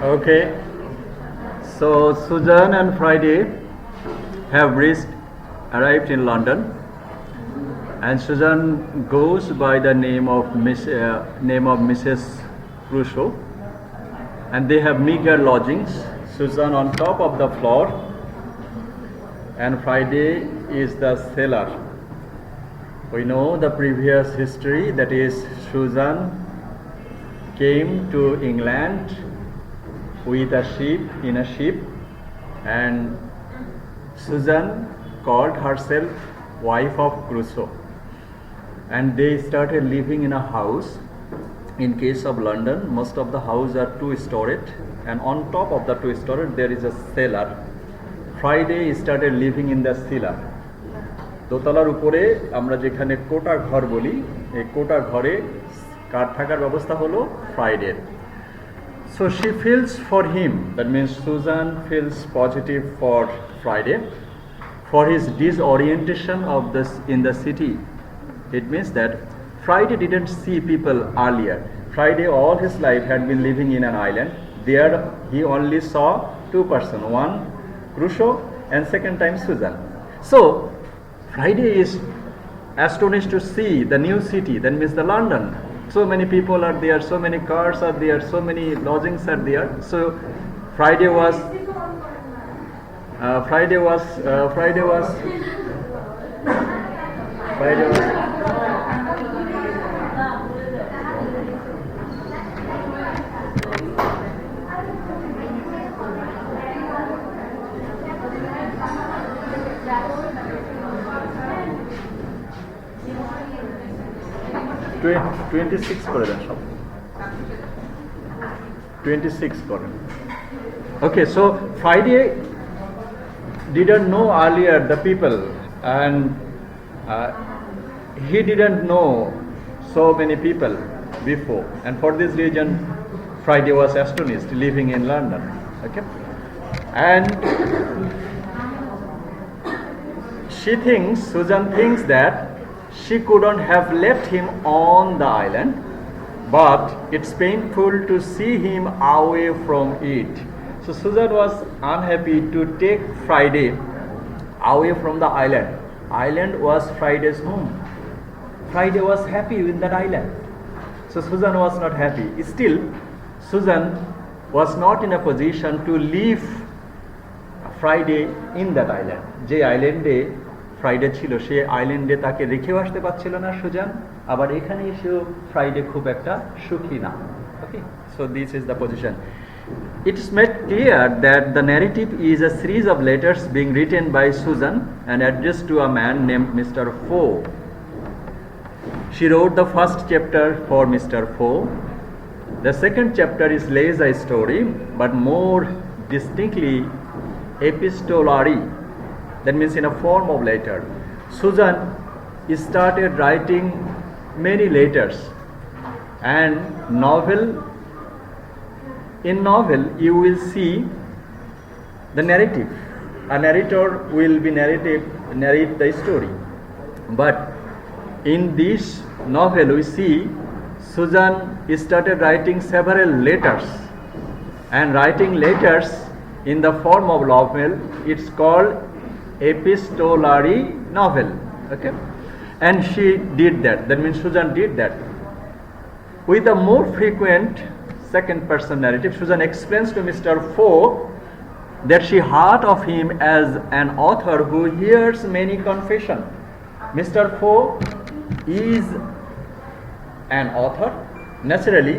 Okay, so Susan and Friday have arrived in London, and Susan goes by the name of Mrs. Crusoe, and they have meager lodgings. Susan on top of the floor, and Friday is the cellar. We know the previous history, that is Susan came to England with in a ship, and Susan called herself wife of Crusoe, and they started living in a house. In case of London, most of the houses are two-storied, and on top of the two-storied there is a cellar. Friday started living in the cellar. দোতলার উপরে আমরা যেখানে কোটা ঘর বলি, এই কোটা ঘরে কার থাকার ব্যবস্থা হলো Friday. So she feels for him, that means Susan feels positive for Friday, for his disorientation in the city. It means that Friday didn't see people earlier. Friday all his life had been living in an island. There he only saw two persons, one Crusoe and second time Susan. So Friday is astonished to see the new city, that means the London. So many people are there, so many cars are there, so many lodgings are there. So Friday was 26 করে দেন সব 26 করেন। Okay, so Friday didn't know earlier the people, and he didn't know so many people before, and for this reason Friday was astonished living in London. Okay, and Susan thinks that she couldn't have left him on the island, but it's painful to see him away from it. So Susan was unhappy to take Friday away from the island. Island was Friday's home. Friday was happy with that island. So Susan was not happy. Still, Susan was not in a position to leave Friday in that island. যে আইল্যান্ডে Friday ছিল, সে আইল্যান্ডে তাকে রেখেও আসতে পারছিল না Suzanne, আবার এখানে এসেও ফ্রাইডে খুব একটা সুখী না। Okay, so this is the position. It is made clear that the narrative is a series of letters being written by Susan and addressed to a man named Mr. Foe. She wrote the first chapter for Mr. Foe. The second chapter is less a story but more distinctly epistolary, that means in a form of letter. Susan started writing many letters, and in novel you will see the narrative. A narrator will be narrate the story, but in this novel we see Susan started writing several letters, and writing letters in the form of novel, it's called epistolary novel. Okay, and she did that, means Susan did that with a more frequent second person narrative. Susan explains to Mr. Foe that she heard of him as an author who hears many confessions. Mr. Foe is an author. Naturally,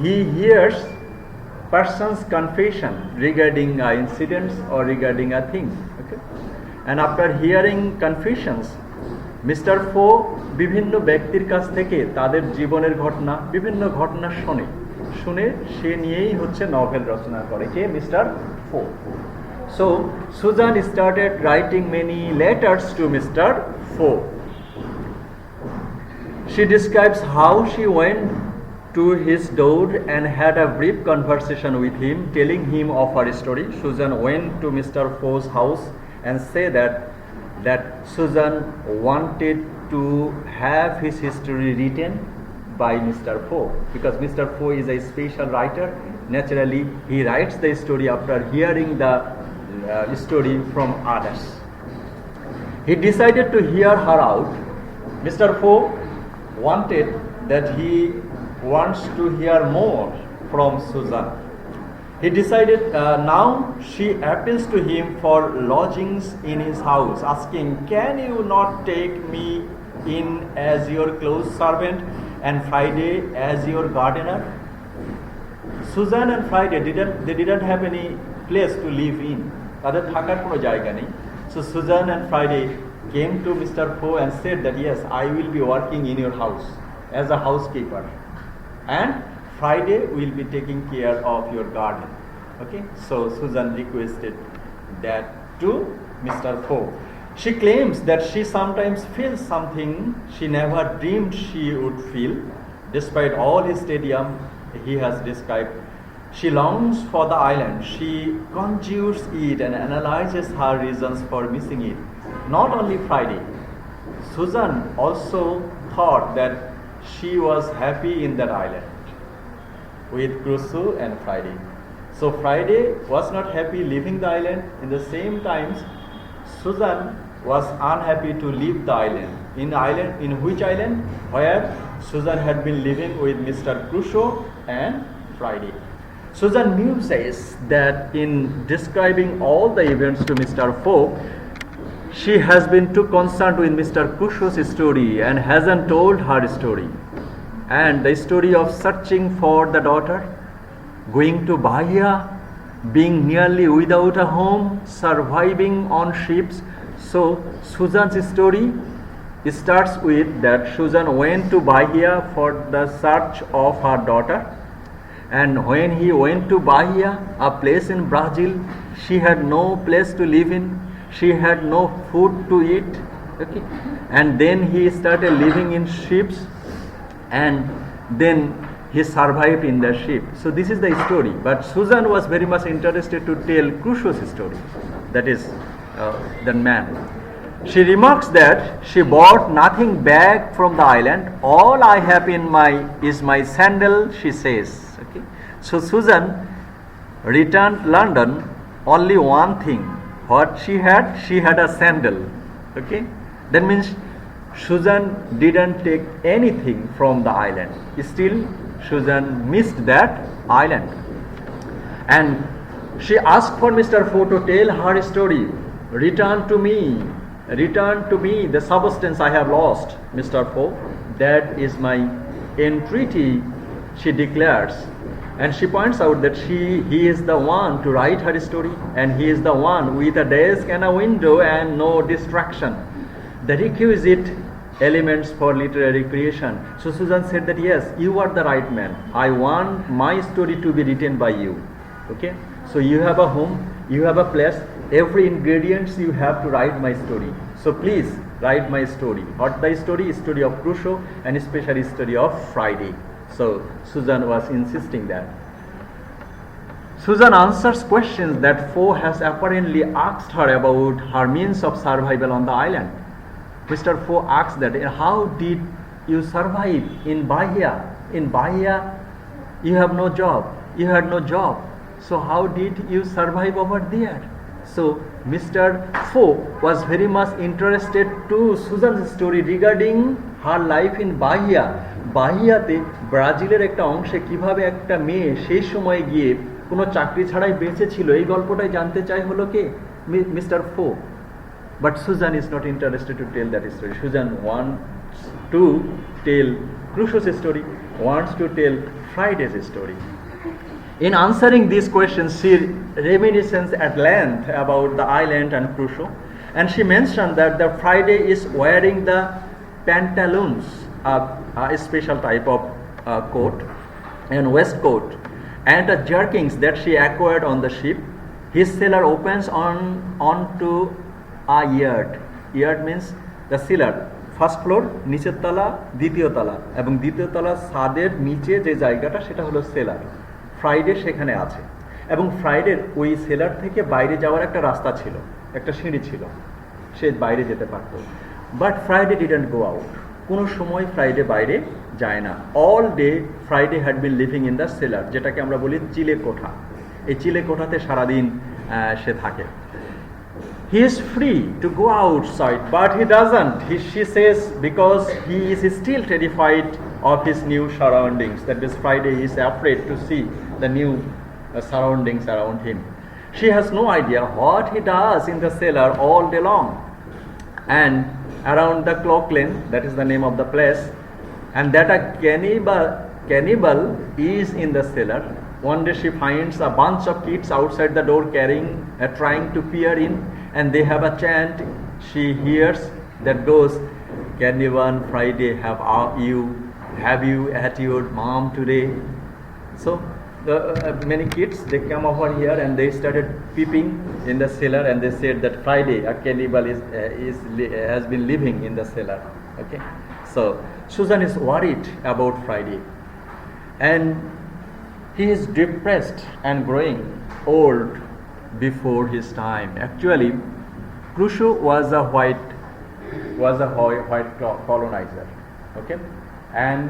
he hears person's confession regarding incidents or regarding a thing. Okay, and after hearing confessions, Mr. Foe বিভিন্ন ব্যক্তির কাছ থেকে তাদের জীবনের ঘটনা, বিভিন্ন ঘটনা শুনে সে নিয়েই হচ্ছে নভেল রচনা করে, কে? মিস্টার ফো। So Susan started writing many letters to Mr. Foe. She describes how she went to his door and had a brief conversation with him, telling him of her story. Susan went to Mr. Foe's house and said that Susan wanted to have his history written by Mr. Poe, because Mr. Poe is a special writer. Naturally, he writes the story after hearing the story from others. He decided to hear her out. Mr. Poe wanted that he wants to hear more from Susan. He decided now she appeals to him for lodgings in his house, asking, "Can you not take me in as your close servant and Friday as your gardener?" Susan and Friday didn't have any place to live in. তাদের থাকার কোনো জায়গা নেই. So Susan and Friday came to Mr. Poe and said that, "Yes, I will be working in your house as a housekeeper, and Friday will be taking care of your garden." Okay, so Susan requested that to Mr. Poe. She claims that she sometimes feels something she never dreamed she would feel, despite all his stadium he has described. She longs for the island. She conjures it and analyzes her reasons for missing it. Not only Friday, Susan also thought that she was happy in that island with Crusoe and Friday. So Friday was not happy leaving the island. In the same times, Susan was unhappy to leave the island. In which island? Where Susan had been living with Mr. Crusoe and Friday. Susan muses that in describing all the events to Mr. Poe, she has been too concerned with Mr. Crusoe's story and hasn't told her story. And the story of searching for the daughter, going to Bahia, being nearly without a home, surviving on ships. So Susan's story starts with that Susan went to Bahia for the search of her daughter. And when he went to Bahia, a place in Brazil, she had no place to live in. She had no food to eat. Okay? And then he started living in ships, and then he survived in the ship. So this is the story. But Susan was very much interested to tell Crusoe's story. That is the man. She remarks that she bought nothing back from the island. All I have is my sandal, she says. Okay. So Susan returned London only one thing. What she had? She had a sandal. Okay. That means Susan didn't take anything from the island. Still, Susan missed that island. And she asked for Mr. Poe to tell her story. Return to me the substance I have lost, Mr. Poe. That is my entreaty, she declares. And she points out that he is the one to write her story, and he is the one with a desk and a window and no distraction, the requisite elements for literary creation. So Susan said that, "Yes, you are the right man. I want my story to be written by you." Okay, so you have a home, you have a place, every ingredients you have to write my story. So please write my story. What the story? Story of Crusoe, and especially story of Friday. So Susan was insisting that. Susan answers questions that Poe has apparently asked her about her means of survival on the island. Mr. Poe asks that, "How did you survive in Bahia? In Bahia, you have no job. You had no job. So how did you survive over there?" So Mr. Poe was very much interested to Susan's story regarding her life in Bahia. বাহিয়াতে ব্রাজিলের একটা অংশে কিভাবে একটা মেয়ে সেই সময় গিয়ে কোনো চাকরি ছাড়াই বেঁচে ছিল, এই গল্পটাই জানতে চাই হলো কে? মিস্টার পো। But Susan is not interested to tell that story. Susan wants to tell Crusoe's story, wants to tell Friday's story. In answering these questions, she reminisces at length about the island and Crusoe, and she mentioned that the Friday is wearing the pantaloons, a special type of coat and waistcoat, and the jerkins that she acquired on the ship. His cellar opens onto a yard. Yard means the cellar, first floor, নিচের তলা, দ্বিতীয় তলা, এবং দ্বিতীয় তলা ছাদের নিচে যে জায়গাটা সেটা হলো সেলার। ফ্রাইডে সেখানে আছে, এবং ফ্রাইডের ওই সেলার থেকে বাইরে যাওয়ার একটা রাস্তা ছিল, একটা সিঁড়ি ছিল, সে বাইরে যেতে পারত। But Friday didn't go out, কোনো সময় ফ্রাইডে বাইরে যায় না। All day Friday had been living in the seller, যেটাকে আমরা বলি চিলে কোঠা। এই চিলে কোঠাতে সারাদিন সে থাকে। He is free to go outside, but he doesn't. She says because he is still terrified of his new surroundings. That is, Friday he is afraid to see the new surroundings around him. She has no idea what he does in the cellar all day long. And around the clock lane, that is the name of the place, and that a cannibal is in the cellar. One day she finds a bunch of kids outside the door trying to peer in, and they have a chant she hears that goes, "Cannibal Friday, have you at your mom today?" So the many kids, they come over here and they started peeping in the cellar, and they said that Friday a cannibal has been living in the cellar. Okay, so Susan is worried about Friday, and he is depressed and growing old before his time. Actually, Crusoe was a white colonizer. Okay, and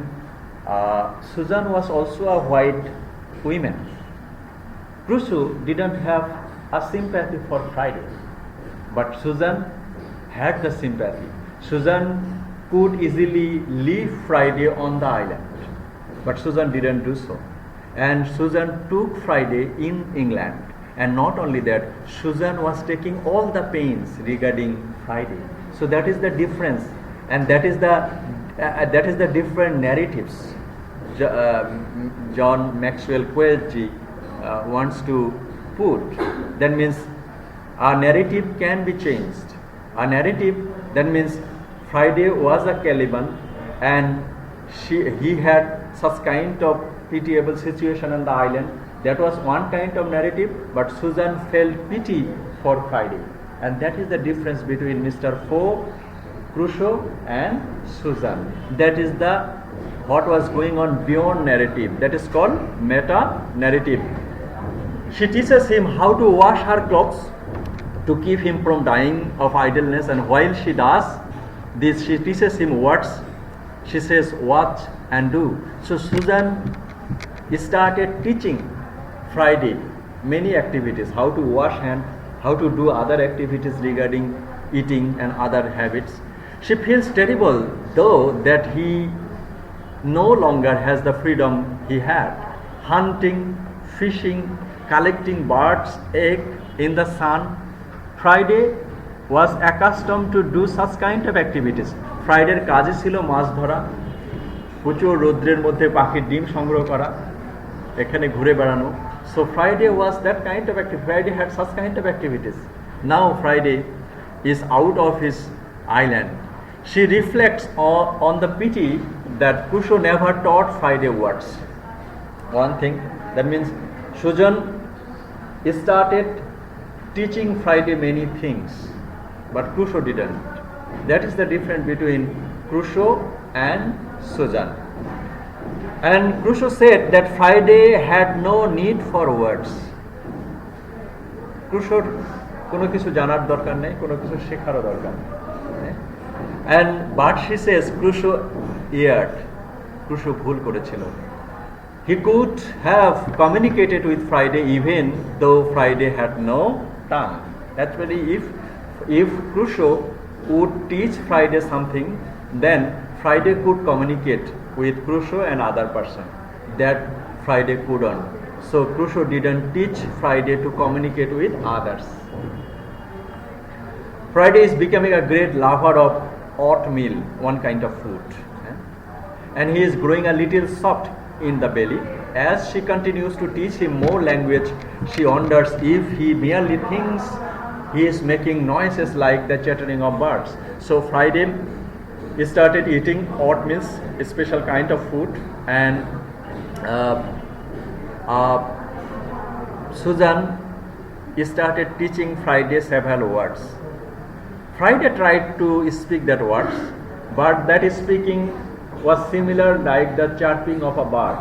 Susan was also a white woman. Crusoe didn't have a sympathy for Friday, but Susan had the sympathy. Susan could easily leave Friday on the island, but Susan didn't do so. And Susan took Friday in England, and not only that, Susan was taking all the pains regarding Friday. So that is the difference, and that is the different narratives John Maxwell Coetzee wants to put. That means our narrative can be changed. A narrative, that means Friday was a cannibal, and he had such kind of pitiable situation on the island. That was one kind of narrative, but Susan felt pity for Friday, and that is the difference between Mr. Poe, Crusoe, and Susan. That is what was going on beyond narrative. That is called meta narrative. She teaches him how to wash her clothes to keep him from dying of idleness, and while she does this, she teaches him words. She says, "Watch and do." So Susan started teaching Friday many activities, how to wash hand, how to do other activities regarding eating and other habits. She feels terrible though that he no longer has the freedom he had. Hunting, fishing, collecting birds' egg in the sun. Friday was accustomed to do such kind of activities. Friday কাজই ছিল মাছ ধরা, প্রচুর রৌদ্রের মধ্যে পাখির ডিম সংগ্রহ করা, এখানে ঘুরে বেড়ানো. So Friday was that kind of activity. Friday had such kind of activities. Now Friday is out of his island. She reflects on the pity that Crusoe never taught Friday words. One thing, that means Susan started teaching Friday many things, but Crusoe didn't. That is the difference between Crusoe and Susan. And Crusoe said that Friday had no need for words. Crusoe কোনো কিছু জানার দরকার নেই, কোনো কিছু শেখারও দরকার নেই. But she says Crusoe erred. Crusoe ভুল করেছিল. He could have communicated with Friday even though Friday had no tongue. Actually, if Crusoe would teach Friday something, then Friday could communicate with Crusoe and other person. That Friday couldn't. So Crusoe didn't teach Friday to communicate with others. Friday is becoming a great lover of oatmeal, one kind of food. And he is growing a little soft in the belly. As she continues to teach him more language, she wonders if he merely thinks he is making noises like the chattering of birds. So Friday started eating oatmeal, a special kind of food, and Susan started teaching Friday several words. Friday tried to speak that words, but that speaking was similar like the chirping of a bird.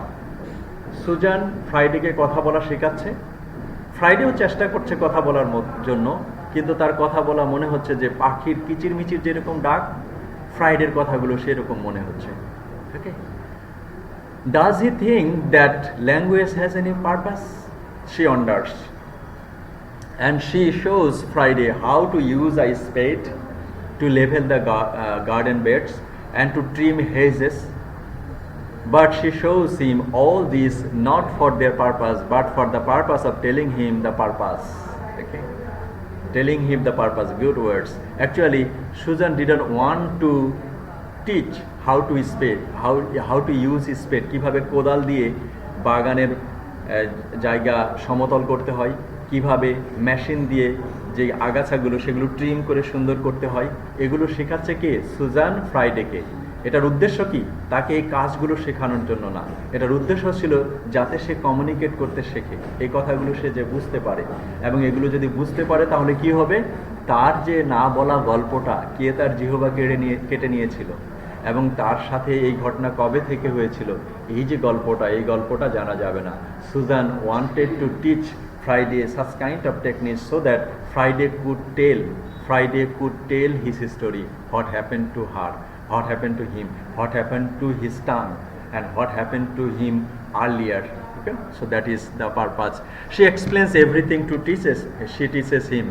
Susan ফ্রাইডেকে কথা বলা শেখাচ্ছে. ফ্রাইডেও চেষ্টা করছে কথা বলার জন্য, কিন্তু তার কথা বলা মনে হচ্ছে যে পাখির কিচিরমিচির যেরকম ডাক ফ্রাইডের কথাগুলো সেরকম মনে হচ্ছে। ওকে, does he think that language has any purpose? She wonders, and she shows Friday how to use a spade to level the garden beds and to trim hedges. But she shows him all these not for their purpose, but for the purpose of telling him the purpose. Okay, telling him the purpose. Good words. Actually, Susan didn't want to teach how to spade, how to use spade, কিভাবে কোদাল দিয়ে বাগানের জায়গা সমতল করতে হয়, কিভাবে machine দিয়ে যে আগাছাগুলো সেগুলো ট্রিম করে সুন্দর করতে হয়, এগুলো শেখাচ্ছে কে? সুজান ফ্রাইডেকে। এটার উদ্দেশ্য কি? তাকে এই কাজগুলো শেখানোর জন্য না, এটার উদ্দেশ্য ছিল যাতে সে কমিউনিকেট করতে শেখে, এই কথাগুলো সে যে বুঝতে পারে, এবং এগুলো যদি বুঝতে পারে তাহলে কি হবে? তার যে না বলা গল্পটা, কে তার জিহ্বা কেটে নিয়েছিল এবং তার সাথে এই ঘটনা কবে থেকে হয়েছিল, এই যে গল্পটা, এই গল্পটা জানা যাবে না। Susan wanted to teach Friday such kind of techniques so that Friday could tell his story, what happened to her, what happened to him, what happened to his tongue, and what happened to him earlier. Okay? So that is the purpose. She explains everything she teaches him.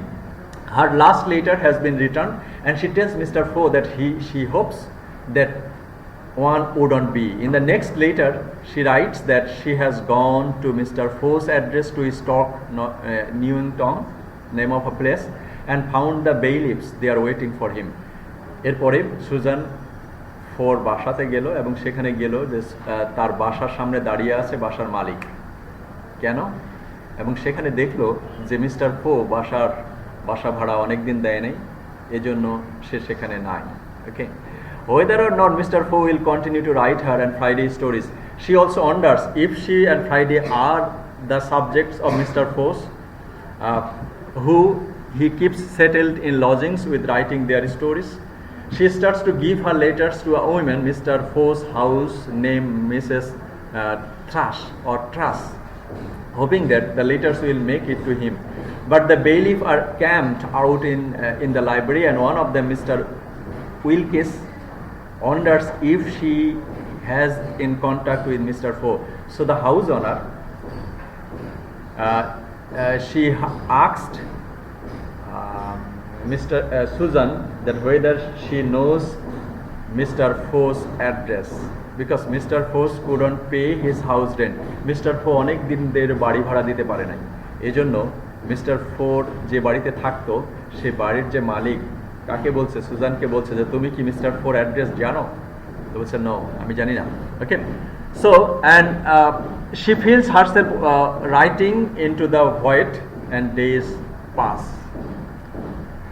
Her last letter has been written, and she tells Mr. Foe that she hopes that one wouldn't be. In the next letter, she writes that she has gone to Mr. Foe's address to Stock Newington, name of a place, and found the bailiffs. They are waiting for him. এরপরে Suzanne four বাসাতে গেল এবং সেখানে গেল যে তার বাসার সামনে দাঁড়িয়ে আছে বাসার মালিক। কেন? এবং সেখানে দেখলো যে মিস্টার ফো বাসা ভাড়া অনেক দিন দেয় নাই, এজন্য সে সেখানে নাই। ওকে, whether or not Mr. Foe will continue to write her and Friday's stories, she also wonders if she and Friday are the subjects of Mr. Foe's, who he keeps settled in lodgings with writing their stories. She starts to give her letters to a woman, Mr. Foe's house, named Mrs. Truss, hoping that the letters will make it to him. But the bailiff are camped out in the library, and one of them, Mr. Wilkes, wonders if she has in contact with Mr. Foe. So the house owner, she asked Susan that whether she knows Mr. Foe's address, because Mr. Foe couldn't pay his house rent. Mr. Foe অনেক দিন ধরে বাড়ি ভাড়া দিতে পারে নাই, এজন্য mister four যে বাড়িতে থাকতো সে বাড়ির যে মালিক কাকে বলছে? সুজানকে বলছে যে তুমি কি মিস্টার ফোর অ্যাড্রেস জানো? তো বলছে নো, আমি জানি না। Okay, so and she feels herself writing into the void and days pass.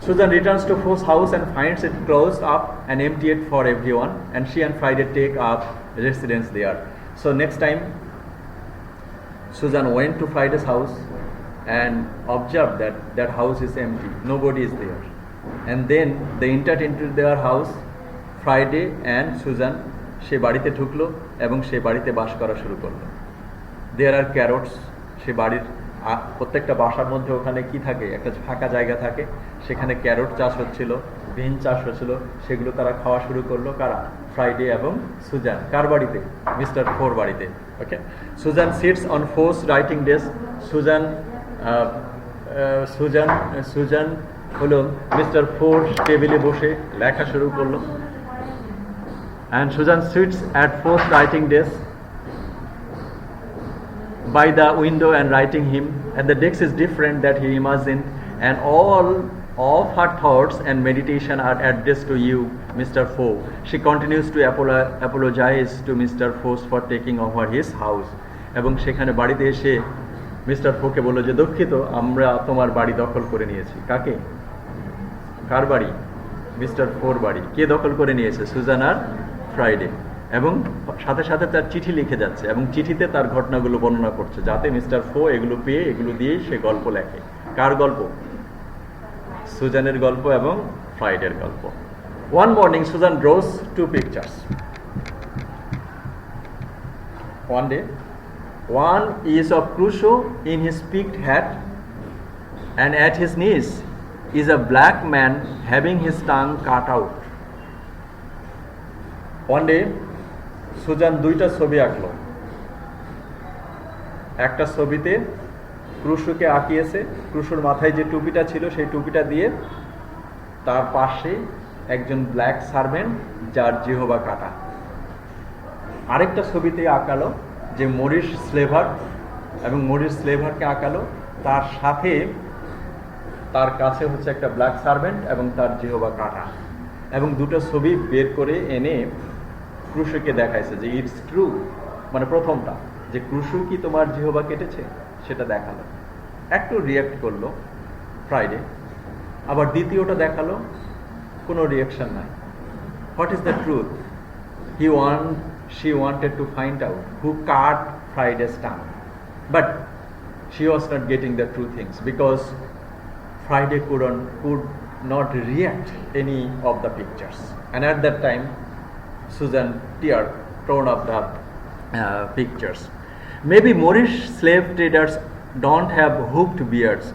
Susan returns to Foe's house and finds it closed up and emptied for everyone, and she and Friday take up residence there. So next time Susan went to Friday's house and observed that that house is empty, nobody is there. And then they entered into their house, Friday and Susan, সে বাড়িতে ঢুকলো এবং সে বাড়িতে বাস করা শুরু করলো। There are carrots, সে বাড়ির প্রত্যেকটা বাসার মধ্যে ওখানে কি থাকে? একটা ফাঁকা জায়গা থাকে, সেখানে ক্যারট চাষ হচ্ছিল, বিন চাষ হচ্ছিল, সেগুলো তারা খাওয়া শুরু করলো। কারা? ফ্রাইডে এবং সুজান। কার বাড়িতে? মিস্টার ফোর বাড়িতে। Okay, Susan sits on Foe's writing desk. Susan হলো মিস্টার ফোর টেবিলে বসে লেখা শুরু করলো। And Susan sits at Foe's writing desk by the window and writing him, and the desk is different that he imagined, and all of her thoughts and meditation are addressed to you, Mr. Foe. She continues to apologize to Mr. Foe for taking over his house. এবং সেখানে বাড়িতে এসে mister ফোকে বলল যে দুঃখিত, আমরা তোমার বাড়ি দখল করে নিয়েছি। কাকে? কার বাড়ি? মিস্টার ফোর বাড়ি। কে দখল করে নিয়েছে? সুজান আর ফ্রাইডে। এবং সাথে সাথে তার চিঠি লিখে যাচ্ছে এবং চিঠিতে তার ঘটনাগুলো বর্ণনা করছে, যাতে মিস্টার ফো এগুলো পেয়ে এগুলো দিয়েই সে গল্প লেখে। কার গল্প? সুজানের গল্প এবং ফ্রাইডের গল্প। One morning Susan draws two pictures. One day, one is of Crusoe in his peaked hat, and at his knees is a black man having his tongue cut out. One day Susan দুইটা ছবি আঁকলো। একটা ছবিতে ক্রুশোকে আঁকিয়েছে, ক্রুশোর মাথায় যে টুপিটা ছিল সেই টুপিটা দিয়ে তার পাশে একজন ব্ল্যাক সার্ভেন্ট যার জিহবা কাটা। আরেকটা ছবিতে আঁকালো যে মরিস স্লেভার, এবং মরিস স্লেভারকে আঁকালো তার সাথে তার কাছে হচ্ছে একটা ব্ল্যাক সার্ভেন্ট এবং তার জিহবা কাটা, এবং দুটো ছবি বের করে এনে ক্রুশোকে দেখাইছে যে ইটস ট্রু, মানে প্রথমটা যে ক্রুশো কি তোমার জিহবা কেটেছে সেটা দেখালো, একটু রিয়াক্ট করলো ফ্রাইডে। আবার দ্বিতীয়টা দেখালো, কোনো রিয়াকশন নাই। What is the truth? She wanted to find out who cut Friday's tongue, but she was not getting the true things because Friday could not react any of the pictures, and at that time Susan torn up the pictures. Maybe Moorish slave traders don't have hooked beards.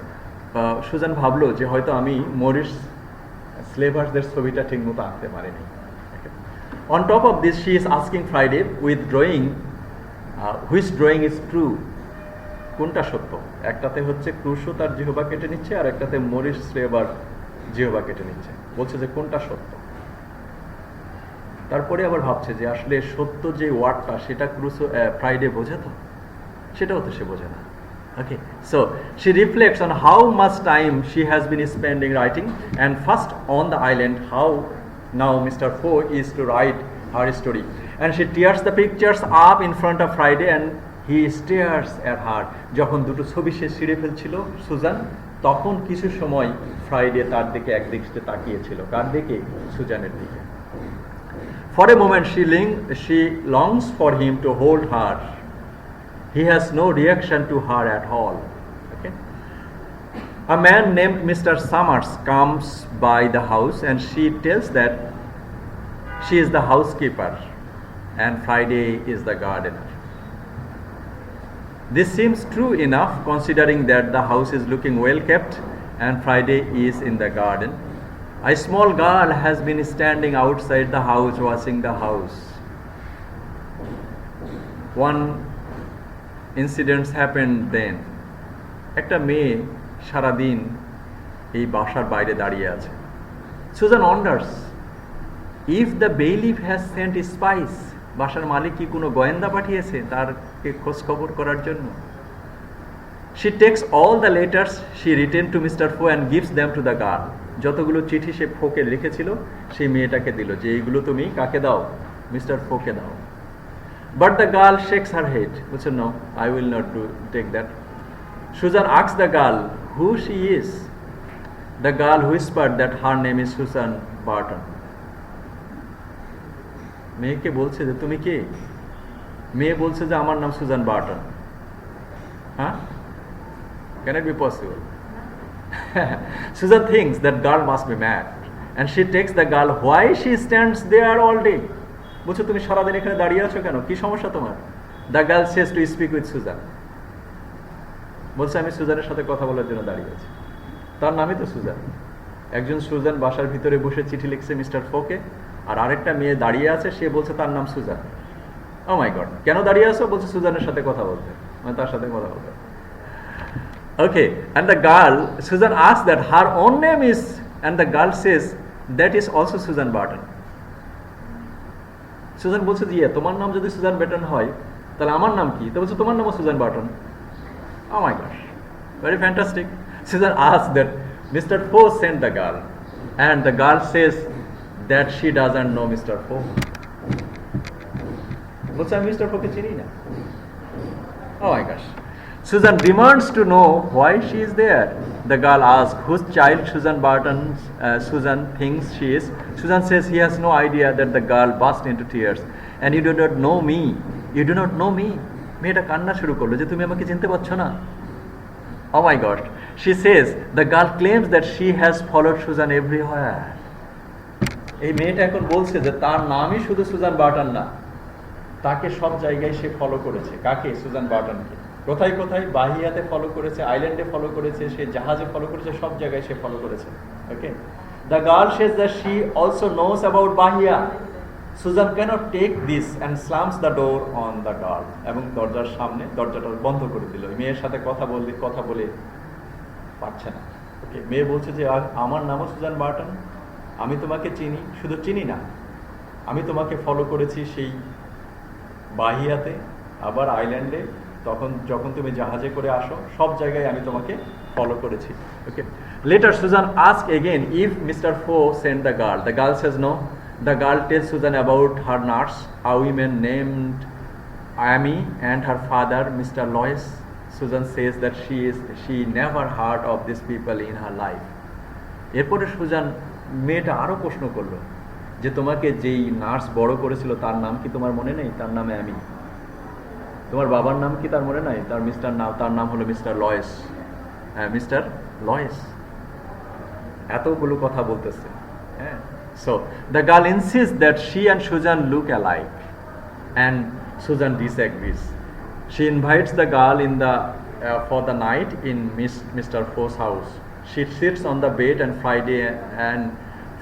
Susan ভাবলো যে হয়তো আমি মরিশ স্লেভারদের ছবিটা ঠিক মতো আঁকতে পারিনি। On top of this, she is asking Friday with drawing, which drawing is true? কোনটা সত্য? একটাতে হচ্ছে ক্রুশো তার জিহবা কেটে নিচ্ছে, আর একটাতে মরিস স্লেভার জিহবা কেটে নিচ্ছে। বলছে যে কোনটা সত্য। তারপরে আবার ভাবছে যে আসলে সত্য যে ওয়ার্ডটা সেটা ক্রুশো ফ্রাইডে বোঝে তো, সেটাও তো সে বোঝে না। Okay, so she reflects on how much time she has been spending writing, and first on the island, how now Mr. Foe is to write her story, and she tears the pictures up in front of Friday and he stares at her. যখন দুটো ছবি সে ছিঁড়ে ফেলছিল Suzanne, তখন কিছু সময় Friday তার দিকে একদৃষ্টে তাকিয়েছিল। কার দিকে? সুজানের দিকে। For a moment she longs for him to hold her. He has no reaction to her at all. Okay? A man named Mr. Summers comes by the house and she tells that she is the housekeeper and Friday is the gardener. This seems true enough considering that the house is looking well kept and Friday is in the garden. A small girl has been standing outside the house washing the house. One incident happened then. একটা মেয়ে সারাদিন এই বাসার বাইরে দাঁড়িয়ে আছে। Susan wonders if the bailiff has sent spies. বাসার মালিক কি কোনো গোয়েন্দা পাঠিয়েছে তারকে খোঁজ খবর করার জন্য? She takes all the letters she written to Mr. Foe and gives them to the girl. যতগুলো চিঠি সে ফোকে লিখেছিল সেই মেয়েটাকে দিল যে এইগুলো তুমি কাকে দাও? মিস্টার ফোকে দাও। But the girl shakes her head. বলছে no, I will not take that. Susan asks the girl who she is. The girl whispered that her name is Susan Barton. মেয়েকে বলছে যে তুমি কে? মেয়ে বলছে যে আমার নাম সুজান বার্টন। হ্যাঁ? Can it be possible? Susan thinks that girl must be mad and she takes the girl why she stands there all day. বলছে তুমি সারাদিন এখানে দাঁড়িয়ে আছো কেন? কি সমস্যা তোমার? The girl says to speak with Susan. বলছে আমি সুজানের সাথে কথা বলার জন্য দাঁড়িয়ে আছি। তার নামই তো সুজান। একজন সুজান বাসার ভিতরে বসে চিঠি লিখছে মিস্টার ফোকে, আর আরেকটা মেয়ে দাঁড়িয়ে আছে, সে বলছে তার নাম সুজান। ও মাই গড, কেন দাঁড়িয়ে আছো? বলছে সুজানের সাথে কথা বলতে, মানে তার সাথে কথা বলতে। Okay, and the girl, Susan asks that her own name is, and the girl says that is also Susan Barton. Susan বলছে যে তোমার নাম যদি সুজান বার্টন হয় তাহলে আমার নাম কি? তো বলছে তোমার নামও Susan Barton. Oh my gosh, very fantastic. Susan asks that Mr. Foe sent the girl, and the girl says that she doesn't know Mr. Foe. বলছে আমি মিস্টার ফোকে চিনি না। Oh my gosh. Susan demands to know why she is there. The girl asks whose child Susan thinks she is. Susan says he has no idea that the girl burst into tears. And you do not know me. You do not know me. মেয়েটা কান্না শুরু করলো যে তুমি আমাকে চিনতে পারছো না। Oh my God. She says the girl claims that she has followed Susan everywhere. এই মেয়েটা এখন বলছে যে তার নামই শুধু সুজান বার্টন না, তাকে সব জায়গায় সে ফলো করেছে। কাকে? সুজান বার্টনকে। কোথায় কোথায়? বাহিয়াতে ফলো করেছে, আইল্যান্ডে ফলো করেছে, সে জাহাজে ফলো করেছে, সব জায়গায় সে ফলো করেছে। Okay, the girl says that she also knows about Bahia. Susan cannot take this and slams the door on the girl, এবং দরজার সামনে দরজাটা বন্ধ করে দিল। মেয়ের সাথে কথা বলে পারছে না। ওকে, মেয়ে বলছে যে আমার নামও সুজান বার্টন, আমি তোমাকে চিনি, শুধু চিনি না, আমি তোমাকে ফলো করেছি সেই বাহিয়াতে, আবার আইল্যান্ডে, যখন তুমি জাহাজে করে আসো, সব জায়গায় আমি তোমাকে ফলো করেছি। Okay, later Susan ask again if Mr. Foe sent the girl. The girl says no. The girl tells Susan about her nurse, a woman named Amy, and her father, Mr. Lois. Susan says that she never heard of these people in her life. এরপরে Suzanne মেয়েটা আরো প্রশ্ন করলো যে তোমাকে যেই nurse বড় করেছিল তার নাম কি তোমার মনে নেই? তার নাম অ্যামি। তোমার বাবার নাম কি তার মনে নাই? তার নাম হলো মিস্টার লয়েস। হ্যাঁ, মিস্টার লয়েস। এতগুলো কথা বলতেছে। হ্যাঁ, so the girl insists that she and Susan look alike, and Susan disagrees. She invites the girl for the night in Mr. Foe's house. She sits on the bed and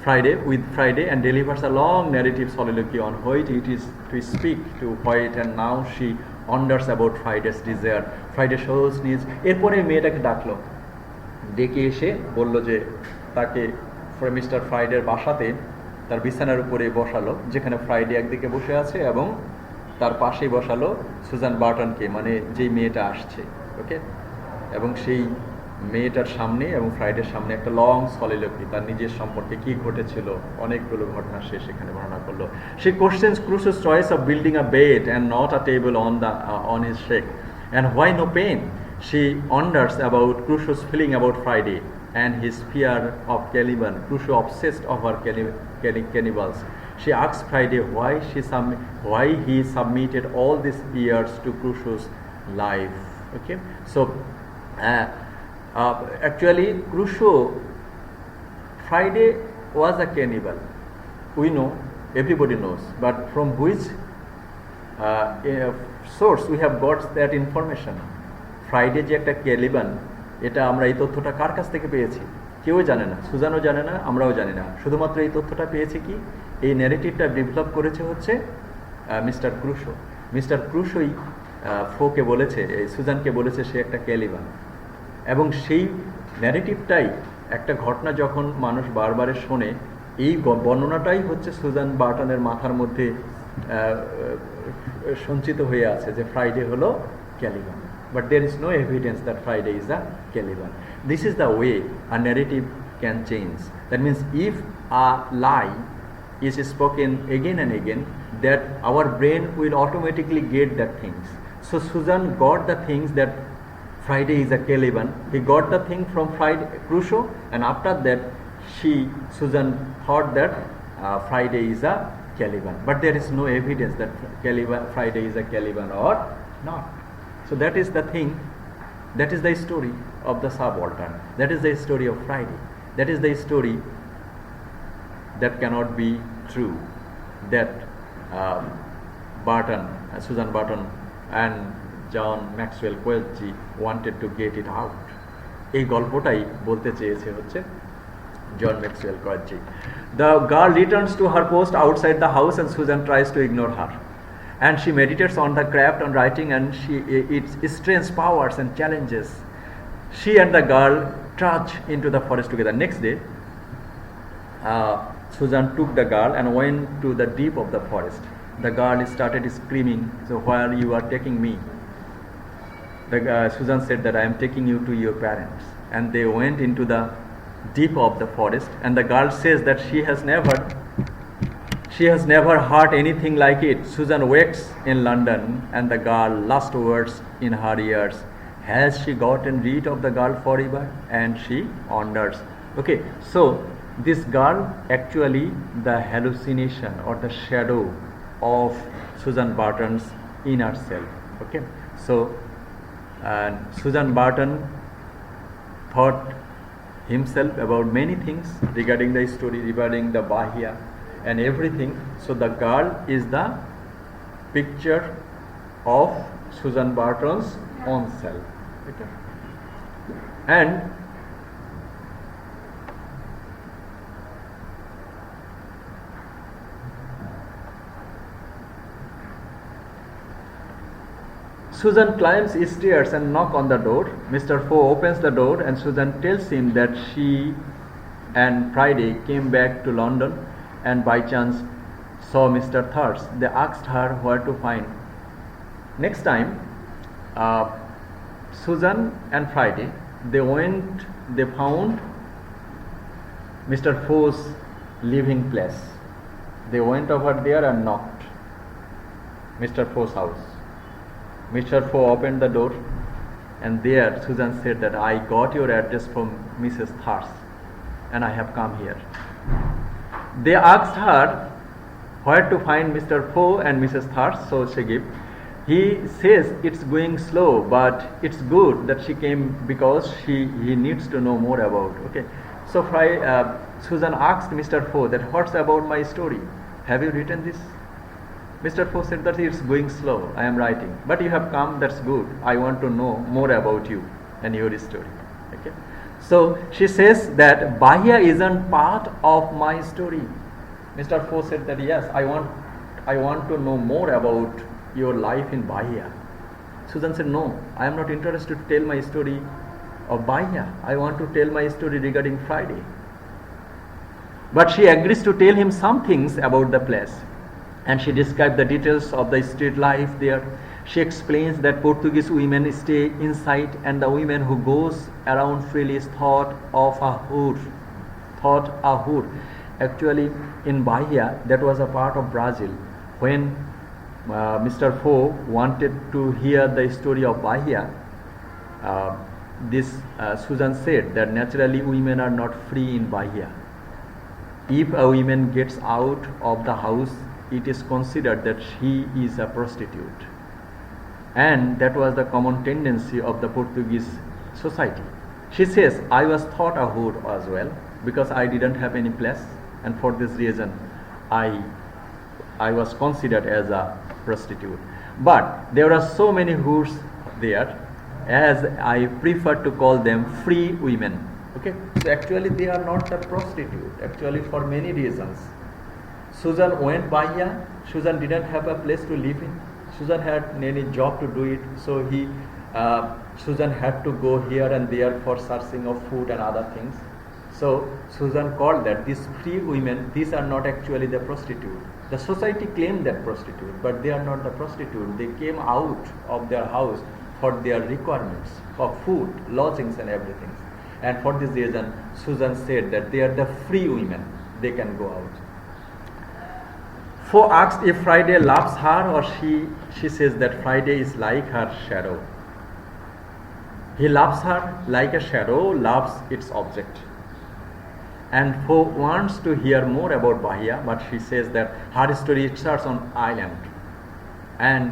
Friday and delivers a long narrative soliloquy on what it is to speak to White, and now she wonders about Friday's desire. Friday shows needs. এরপরে মেয়েটাকে ডাকলো, ডেকে এসে বলল যে তাকে mister ফ্রাইডের বাসাতে তার বিছানার উপরে বসালো, যেখানে ফ্রাইডে একদিকে বসে আছে এবং তার পাশেই বসালো সুজান বার্টনকে, মানে যেই মেয়েটা আসছে। ওকে, এবং সেই মেয়েটার সামনে এবং ফ্রাইডের সামনে একটা লং সলিলকি, তার নিজের সম্পর্কে কি ঘটেছিল, অনেকগুলো ঘটনা সে সেখানে বর্ণনা করলো। সে questions Cruso's choice of building a bed and not a table on his shake, and why no pain. She wonders about Crusoe's feeling about Friday and his fear of Caliban. Crusoe obsessed over cannibals. She asks Friday why he submitted all these years to Crusoe's life. Okay, so actually Friday was a cannibal. We know, everybody knows, but from which source we have got that information? Friday যে একটা Caliban, এটা আমরা এই তথ্যটা কার কাছ থেকে পেয়েছি? কেউ জানে না, সুজানও জানে না, আমরাও জানি না। শুধুমাত্র এই তথ্যটা পেয়েছি কি, এই ন্যারেটিভটা ডেভেলপ করেছে হচ্ছে মিস্টার ক্রুশো। মিস্টার ক্রুশোই ফোকে বলেছে, সুজানকে বলেছে সে একটা ক্যালিবান, এবং সেই ন্যারেটিভটাই একটা ঘটনা যখন মানুষ বারবারে শোনে, এই বর্ণনাটাই হচ্ছে সুজান বার্টনের মাথার মধ্যে সঞ্চিত হয়ে আছে যে ফ্রাইডে হলো Caliban. But there is no evidence that Friday is a Caliban. This is the way a narrative can change. That means if a lie is spoken again and again, that our brain will automatically get that things. So Susan got the things that Friday is a Caliban. He got the thing from Crusoe, and after that Susan thought that Friday is a Caliban. But there is no evidence that Friday is a Caliban or not. So that is the thing, that is the story of the subaltern, that is the story of Friday, that is the story that cannot be true, that Susan Barton and John Maxwell Coetzee wanted to get it out. এই গল্পটাই বলতে চেয়েছে হচ্ছে John Maxwell Coetzee. The girl returns to her post outside the house and Susan tries to ignore her. And she meditates on the craft on writing, and its strange powers and challenges. She and the girl trudge into the forest together. Next day, Susan took the girl and went to the deep of the forest. The girl started screaming, "So where you are taking me?" Susan said that I am taking you to your parents. And they went into the deep of the forest, and the girl says that she has never heard anything like it. Susan wakes in London, and the girl last words in her ears. Has she gotten rid of the girl forever? And she wonders. Okay, so this girl actually the hallucination or the shadow of Susan Barton's inner self. Okay, so Susan Barton thought himself about many things regarding the story, regarding the Bahia and everything. So the girl is the picture of Susan Barton's own self. Okay. And Susan climbs stairs and knocks on the door. Mr. Foe opens the door and Susan tells him that she and Friday came back to London and by chance saw Mr. Thurs. They asked her where to find. Next time, Susan and Friday, they found Mr. Foe's living place. They went over there and knocked Mr. Foe's house. Mr. Foe opened the door and there Susan said that I got your address from Mrs. Thurs and I have come here. They asked her where to find Mr. Foe and Mrs. Thurs, so she gave. He says it's going slow, but it's good that she came because he needs to know more about. Okay, so Susan asked Mr. Foe that what's about my story? Have you written this? Mr. Foe said that it's going slow. I am writing, but you have come. That's good. I want to know more about you and your story. Okay, so she says that Bahia isn't part of my story. Mr. Foe said that yes, I want to know more about your life in Bahia. Susan said no, I am not interested to tell my story of Bahia. I want to tell my story regarding Friday. But she agrees to tell him some things about the place. And she described the details of the street life there. She explains that Portuguese women stay inside and the women who goes around freely is thought a hood. Actually, in Bahia, that was a part of Brazil. When Mr. Foe wanted to hear the story of Bahia, Susan said that naturally women are not free in Bahia. If a woman gets out of the house, it is considered that she is a prostitute. And that was the common tendency of the Portuguese society. She says, I was thought a hood as well because I didn't have any place, and for this reason I was considered as a prostitute. But there are so many hoods there, as I prefer to call them free women. Okay, so actually they are not a prostitute, actually for many reasons. Susan went Bahia. Susan didn't have a place to live in. Susan had any job to do it, so Susan had to go here and there for searching of food and other things. So Susan called that these free women, these are not actually the prostitute. The society claimed that prostitute, but they are not the prostitute. They came out of their house for their requirements for food, lodgings and everything. And for this reason, Susan said that they are the free women. They can go out. Foe asked if Friday loves her, or she says that Friday is like her shadow. He loves her like a shadow loves its object. And Foe wants to hear more about Bahia, but she says that her story starts on island. And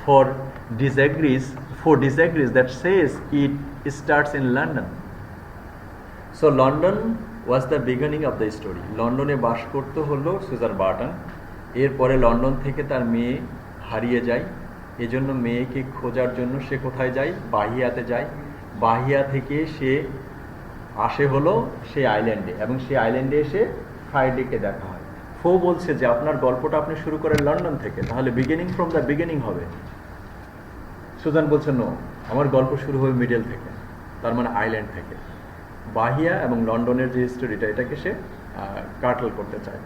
Foe disagrees that says it starts in London. So London was the beginning of the story. London e bash korto holo Susan Barton. এরপরে London থেকে তার মেয়ে হারিয়ে যায়, এজন্য মেয়েকে খোঁজার জন্য সে কোথায় যায়? বাহিয়াতে যায়। বাহিয়া থেকে সে আসে হলো সেই আইল্যান্ডে, এবং সেই আইল্যান্ডে এসে ফ্রাইডেকে দেখা হয়। ফো বলছে যে আপনার গল্পটা আপনি শুরু করেন লন্ডন থেকে, তাহলে বিগিনিং ফ্রম দ্য বিগিনিং হবে। সুজান বলছে নো, আমার গল্প শুরু হবে মিডল থেকে, তার মানে আইল্যান্ড থেকে। বাহিয়া এবং লন্ডনের যে হিস্টোরিটা, এটাকে সে কাটল করতে চায়।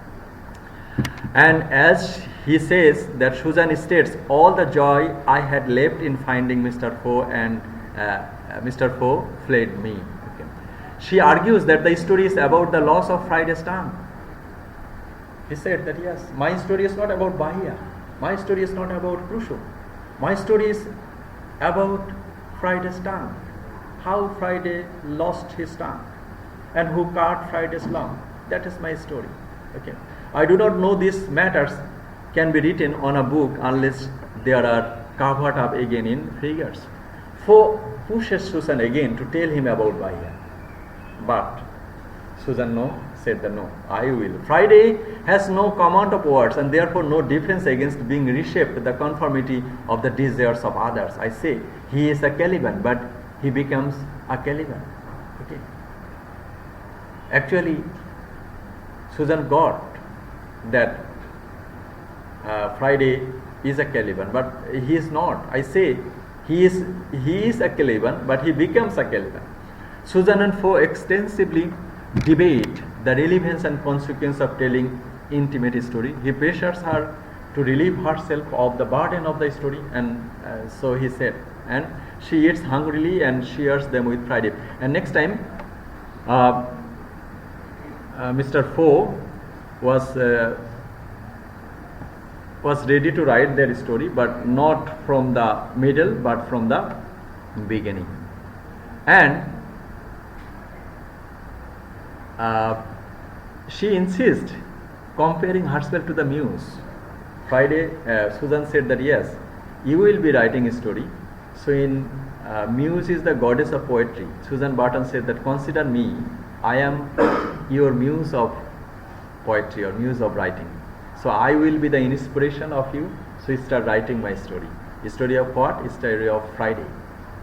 And as he says that Susan states, all the joy I had left in finding Mr. Foe and Mr. Foe fled me. Okay. She argues that the story is about the loss of Friday's tongue. He said that yes, my story is not about Bahia. My story is not about Crusoe. My story is about Friday's tongue. How Friday lost his tongue and who cut Friday's lung. That is my story. Okay. I do not know these matters can be written on a book unless they are covered up again in figures. Foe pushes Susan again to tell him about Bahia. But Susan said that no, I will. Friday has no command of words and therefore no defense against being reshaped the conformity of the desires of others. I say he is a Caliban, but he becomes a Caliban. Okay. Actually, Susan got that Friday is a Caliban, but he is not. I say He is a Caliban, but he becomes a Caliban. Susan and Foe extensively debate the relevance and consequence of telling intimate story. He pressures her to relieve herself of the burden of the story, and so he said, and she eats hungrily and shares them with Friday. And next time, Mr. Foe was ready to write their story, but not from the middle, but from the beginning. And she insists comparing herself to the muse. Friday, Susan said that yes, you will be writing a story. So in muse is the goddess of poetry. Susan Barton said that consider me, I am your muse of poetry or muse of writing. So I will be the inspiration of you. So you start writing my story. A story of what? A story of Friday,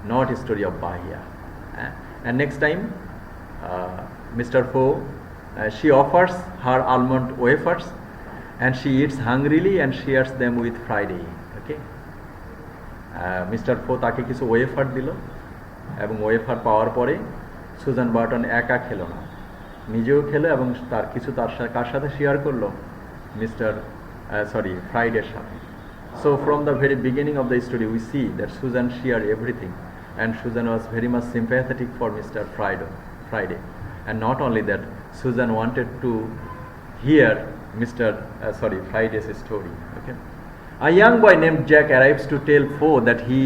not a story of Bahia. And next time, Mr. Foe, she offers her almond wafers, and she eats hungrily and shares them with Friday. Okay. Mr. Foe তাকে কিছু wafer দিল, এবং wafer পাওয়ার পরে Suzanne Burton একা খেলো না, নিজেও খেলো এবং তার কিছু কার সাথে শেয়ার করলো? Friday's সাথে. So from the very beginning of the story we see that Susan shared everything, and Susan was very much sympathetic for Mr. Friday. And not only that, Susan wanted to hear Friday's story. Okay. A young boy named Jack arrives to tell Foe that he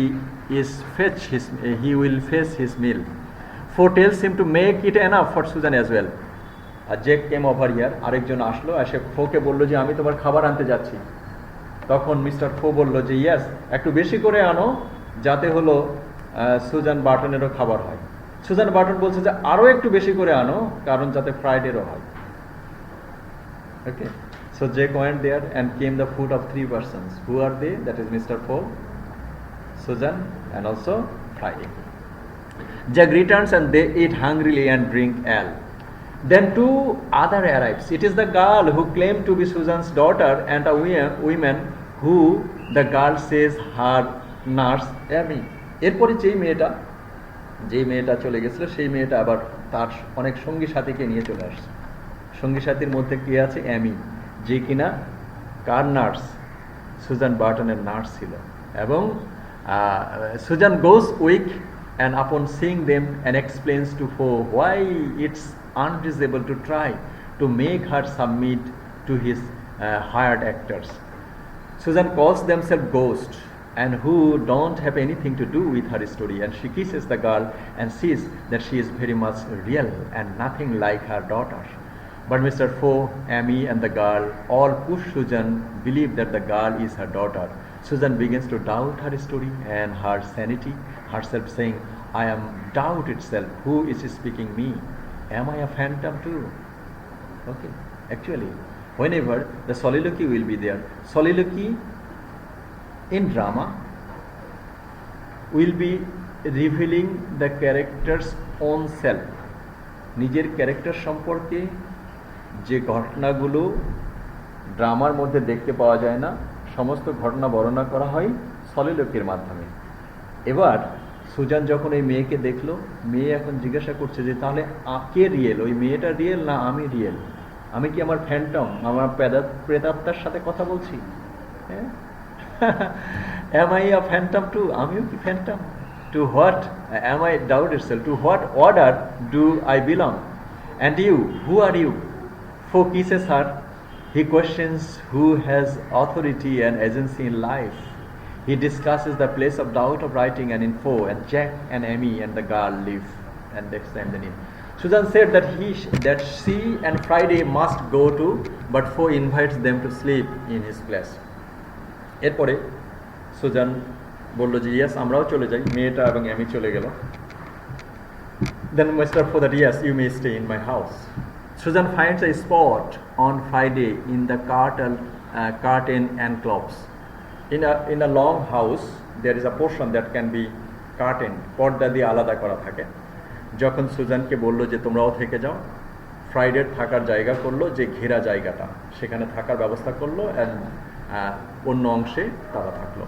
will fetch his meal. Foe tells him to make it enough for Susan as well. Jack came over here, আরেকজন আসলো, এসে ফোকে বললো যে আমি তোমার খাবার আনতে যাচ্ছি। তখন মিস্টার ফো বললো যে ইয়েস, একটু বেশি করে আনো যাতে হলো সুজান বার্টনেরও খাবার হয়। সুজান বার্টন বলছে যে আরো একটু বেশি করে আনো কারণ যাতে ফ্রাইডেরও হয়। Okay, so Jack went there and came the food of 3 persons. Who are they? That is Mr. Foe, Susan, and also Friday. Jack returns and they eat hungrily and drink ale. Then 2 other arrives. It is the girl who claimed to be Susan's daughter and a woman who the girl says her nurse Amy. এরপরে যেই মেয়েটা চলে গেছিল সেই মেয়েটা আবার তার অনেক সঙ্গী সাথীকে নিয়ে চলে আসছে। সঙ্গী সাথীর মধ্যে কে আছে? অ্যামি, যে কিনা কার নার্স? সুজান বার্টনের নার্স ছিল। এবং Suzanne goes weak and upon seeing them and explains to Foe why it's unreasonable to try to make her submit to his hired actors. Susan calls themselves ghosts and who don't have anything to do with her story, and she kisses the girl and sees that she is very much real and nothing like her daughter. But Mr. Foe, Amy and the girl all push Susan, believe that the girl is her daughter. Susan begins to doubt her story and her sanity, herself saying, I am doubt itself, who is speaking me? Am I a phantom too? Okay, actually, whenever the soliloquy will be there, soliloquy in drama will be revealing the character's own self. নিজের character সম্পর্কে যে ঘটনাগুলো ড্রামার মধ্যে দেখতে পাওয়া যায় না, সমস্ত ঘটনা বর্ণনা করা হয় soliloquyর মাধ্যমে। এবার সুজান যখন এই মেয়েকে দেখলো, মেয়ে এখন জিজ্ঞাসা করছে যে তাহলে কে রিয়েল? ওই মেয়েটা রিয়েল না আমি রিয়েল? আমি কি আমার ফ্যান্টম, আমার প্রেতাত্মার সাথে কথা বলছি? হ্যাঁ, am I a phantom too? আমিও কি Phantom? To what am I doubt itself? To what order do I belong? And you, who are you? Foe kisses her. He questions who has authority and agency in life. He discusses the place of doubt of writing and in Foe, and Jack and Amy and the girl live and extend the name. Susan said that she and Friday must go to, but Foe invites them to sleep in his place. এরপরে Suzanne বলল যে yes আমরাও চলে যাই, মেয়েটা এবং অ্যামি চলে গেল। Then Mr. Foe that yes, you may stay in my house. Susan finds a spot on Friday in the curtain and clothes. In a long house there is a portion that can be curtained, পর্দা দিয়ে আলাদা করা থাকে। যখন সুজানকে বললো যে তোমরাও থেকে যাও, ফ্রাইডের থাকার জায়গা করলো, যে ঘেরা জায়গাটা সেখানে থাকার ব্যবস্থা করলো, অন্য অংশে তারা থাকলো।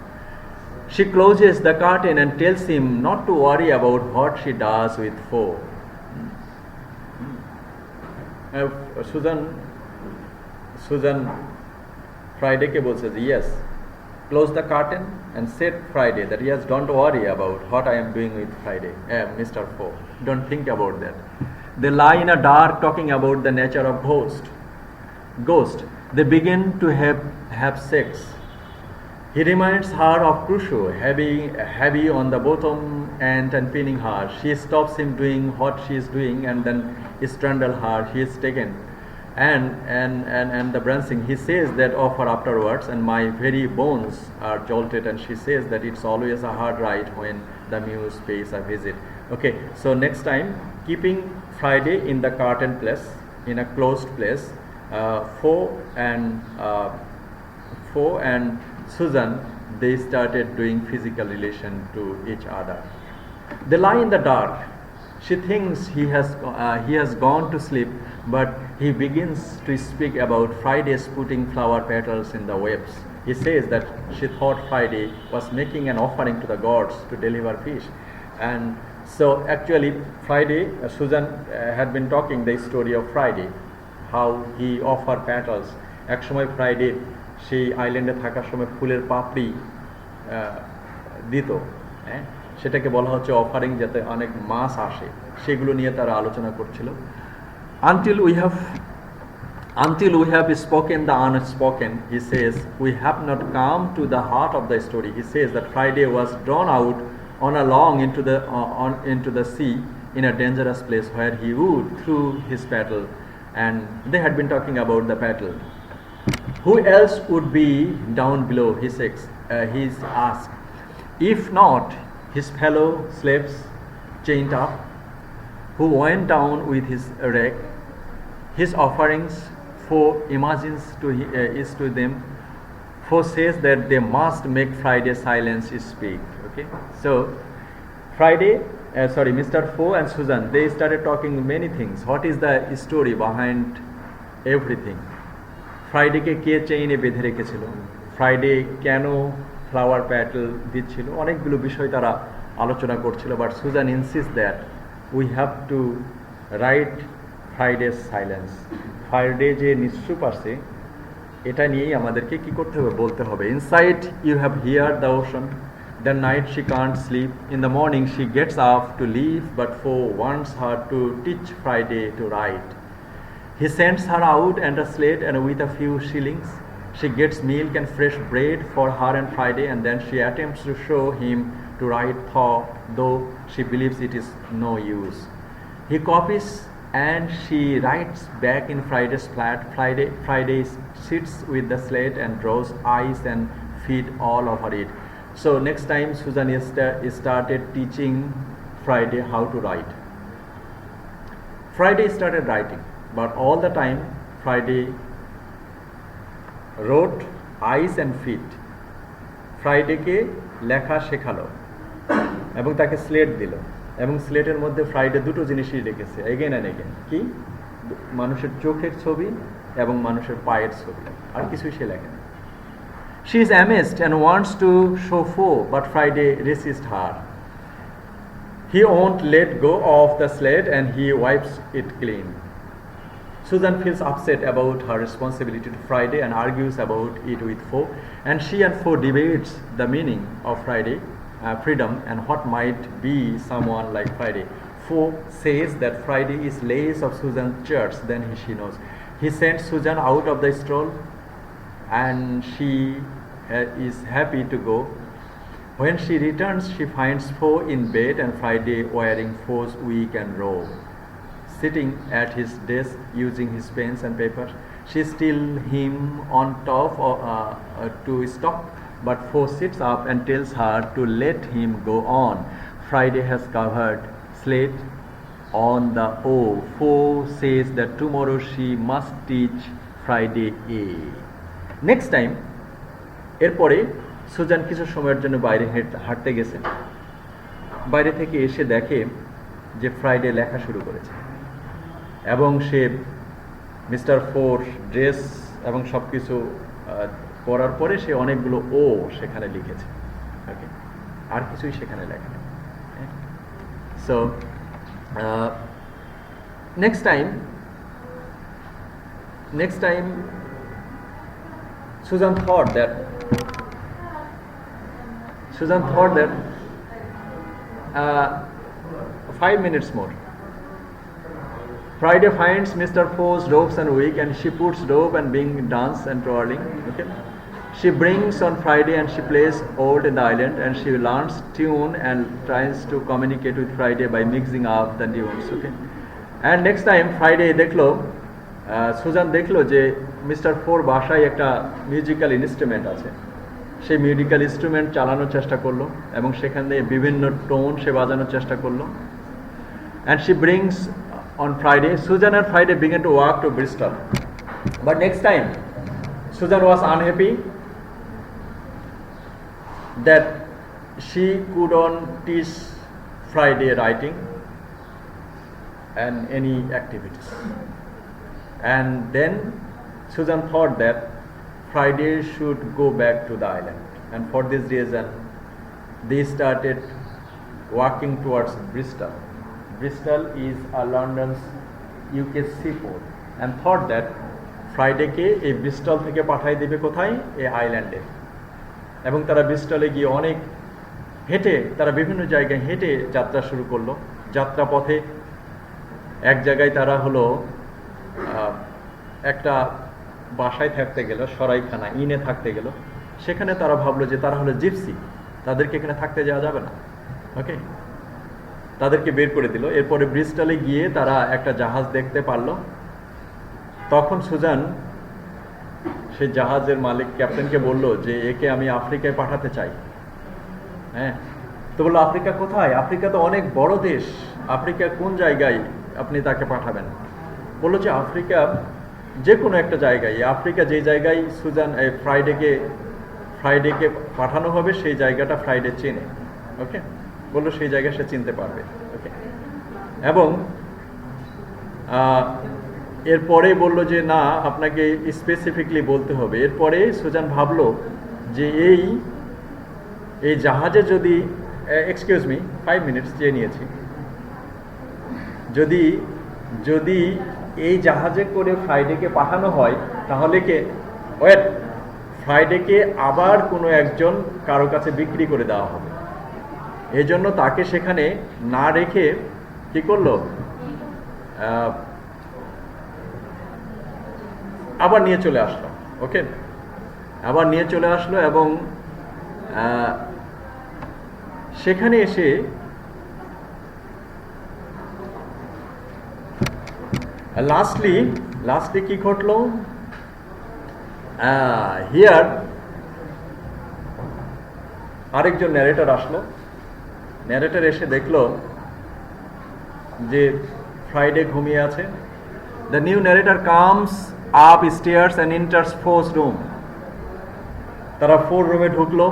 She closes the curtain and tells him not to worry about what she does with four. Susan Friday ke bolche je yes, close the curtain and said Friday that yes, don't worry about what I am doing with Friday, Mr. Four. Don't think about that. They lie in a dark talking about the nature of ghost. They begin to have sex. He reminds her of Crusoe, heavy on the bottom end and pinning her. She stops him doing what she is doing and then strangle her. He is taken. And the branching, he says that of her afterwards, and my very bones are jolted, and she says that it's always a hard ride when the muse pays a visit. Okay, so next time, keeping Friday in the curtain place, in a closed place, Four and Susan, they started doing physical relation to each other. They lie in the dark. She thinks he has gone to sleep, but he begins to speak about Friday's putting flower petals in the webs. He says that she thought Friday was making an offering to the gods to deliver fish. And so actually Friday, Susan had been talking the story of Friday, how he offered petals. এক সময় Friday সেই আইল্যান্ডে থাকার সময় ফুলের পাপড়ি দিত, হ্যাঁ, সেটাকে বলা হচ্ছে অফারিং, যাতে অনেক মাছ আসে, সেগুলো নিয়ে তারা আলোচনা করছিল। Until we have spoken the unspoken, he says, we have not come to the heart of the story. He says that Friday was drawn out on a long into the sea in a dangerous place where he would throw his paddle, and they had been talking about the paddle. Who else would be down below? He's asked. If not his fellow slaves chained up, who went down with his wreck, his offerings for imagines is to them, for says that they must make Friday silence speak. Okay, so Mr. Four and Susan, they started talking many things. What is the story behind everything? Friday কে কে চেইনে বেঁধে রেখেছিল, Friday কেন flower Patel দিচ্ছিল, অনেকগুলো বিষয় তারা আলোচনা করছিল। But Susan insist that we have to write Friday's silence, Friday যে নিশ্চুপ আছে এটা নিয়েই আমাদেরকে কি করতে হবে, বলতে হবে। Inside you have hear the ocean, the night she can't sleep, in the morning she gets up to leave, but Foe wants her to teach Friday to write. He sends her out and a slate and with a few shillings. She gets milk and fresh bread for her and Friday, and then she attempts to show him to write though she believes it is no use. He copies and she writes back in Friday's flat. Friday sits with the slate and draws eyes and feet all over it. So next time Susan started teaching Friday how to write. Friday started writing, but all the time Friday wrote eyes and feet. Friday কে লেখা শেখালো এবং তাকে slate দিল, এবং স্লেটের মধ্যে Friday দুটো জিনিসই রেখেছে again and again, কি মানুষের চোখের ছবি এবং মানুষের পায়ের ছবি, আর কিছুই সে লেখে না। She is amazed and wants to show Four, but Friday resists her. He won't let go of the slate and he wipes it clean. Susan feels upset about her responsibility to Friday and argues about it with Four, and she and Four debates the meaning of Friday, freedom, and what might be someone like Friday. Four says that Friday is less of Susan's church than she knows. He sends Susan out of the stall and she is happy to go. When she returns, she finds Four in bed and Friday wearing Four's wig and robe, sitting at his desk using his pens and paper. She steals him on top to stop, but Four sits up and tells her to let him go on. Friday has covered slate on the O. Four says that tomorrow she must teach Friday A. Next time, এরপরে Suzanne কিছু সময়ের জন্য বাইরে হাঁটতে গেছে। বাইরে থেকে এসে দেখে যে ফ্রাইডে লেখা শুরু করেছে, এবং সে মিস্টার ফোর ড্রেস এবং সব কিছু করার পরে সে অনেকগুলো ও সেখানে লিখেছে। ওকে। আর কিছুই সেখানে লেখা নেই। So next time Susan thought that uh, 5 minutes more. Friday finds Mr. Fo's ropes and wig, and she puts rope and being dance and twirling. Okay, she brings on Friday and she plays old in the island, and she learns tune and tries to communicate with Friday by mixing up the tunes. Okay, and next time Friday দেখলো Suzanne দেখলো যে mister four বাসায় একটা musical instrument আছে, সেই musical instrument চালানোর চেষ্টা করলো এবং সেখান থেকে বিভিন্ন টোন সে বাজানোর চেষ্টা করলো। And she brings on Friday, Susan and Friday began to walk to Bristol. But next time, Susan was unhappy that she couldn't teach Friday writing and any activities. And then Susan thought that Friday should go back to the island. And for this reason, they started walking towards Bristol. Bristol is London's UK seaport, and thought that Friday কে এই Bristol থেকে পাঠাই দেবে কোথায়, এই আইল্যান্ডে। এবং তারা ব্রিস্টলে গিয়ে অনেক হেঁটে, তারা বিভিন্ন জায়গায় হেঁটে যাত্রা শুরু করলো। যাত্রা পথে এক জায়গায় তারা হলো একটা বাসায় থাকতে গেল, সরাইখানা ইনে থাকতে গেল। সেখানে তারা ভাবলো যে তারা হলো জিপসি, তাদেরকে এখানে থাকতে যাওয়া যাবে না। ওকে, তাদেরকে বের করে দিল। এরপরে ব্রিস্টলে গিয়ে তারা একটা জাহাজ দেখতে পারলো। তখন সুজান সেই জাহাজের মালিক ক্যাপ্টেনকে বলল যে একে আমি আফ্রিকায় পাঠাতে চাই। হ্যাঁ, তো বললো আফ্রিকা কোথায়? আফ্রিকা তো অনেক বড় দেশ, আফ্রিকা কোন জায়গায় আপনি তাকে পাঠাবেন? বললো যে আফ্রিকা যে কোনো একটা জায়গায়, আফ্রিকা যে জায়গায় সুজান ফ্রাইডেকে পাঠানো হবে সেই জায়গাটা ফ্রাইডে চেনে। ওকে, বললো সেই জায়গা সে চিনতে পারবে। ওকে, এবং এরপরে বলল যে না, আপনাকে স্পেসিফিকলি বলতে হবে। এরপরে সুজান ভাবলো যে এই জাহাজে যদি, এক্সকিউজ মি 5 মিনিটস চেয়ে নিয়েছি, যদি এই জাহাজে করে ফ্রাইডেকে পাঠানো হয় তাহলে ফ্রাইডেকে আবার কোনো একজন কারো কাছে বিক্রি করে দেওয়া হবে। এই জন্য তাকে সেখানে না রেখে কি করলো, আবার নিয়ে চলে আসলো। ওকে, আবার নিয়ে চলে আসলো এবং সেখানে এসে লাস্টলি কি ঘটলো, হিয়ার আরেকজন ন্যারেটর আসলো। ন্যারেটর এসে দেখলো যে ফ্রাইডে ঘুমিয়ে আছে। The new narrator comes up stairs and enters Foe's room. তারা 4 রুমে ঢুকলো।